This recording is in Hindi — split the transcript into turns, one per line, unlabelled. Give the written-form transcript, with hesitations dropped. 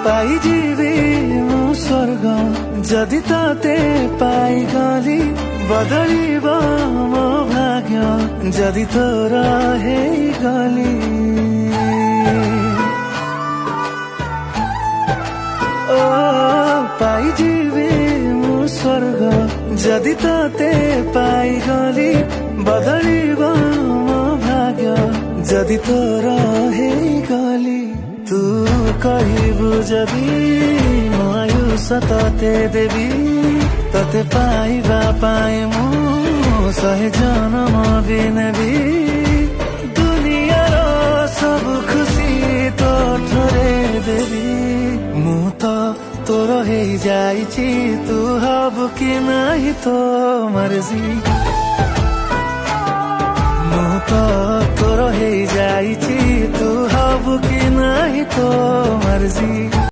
पाइजिबी मु स्वर्ग जदि तते पाइगली बदलिब मो भाग्य जदि तोर हेगली ओ पाइजिबी मु स्वर्ग जदि तते पाइगली बदलिब मो भाग्य जदि तोर हेगली तू कहबू जदि मो आयुष तते देवी तते पाइबा पाए मु 100 जन्म भी नेबी दुनियार सब खुशी तो ठरे देवी मु तो तोर हे जाइछि तू हब कि नाही तो मर्जी मु तो तोर हे जाइछि तू हब कि नाही तो मर्जी।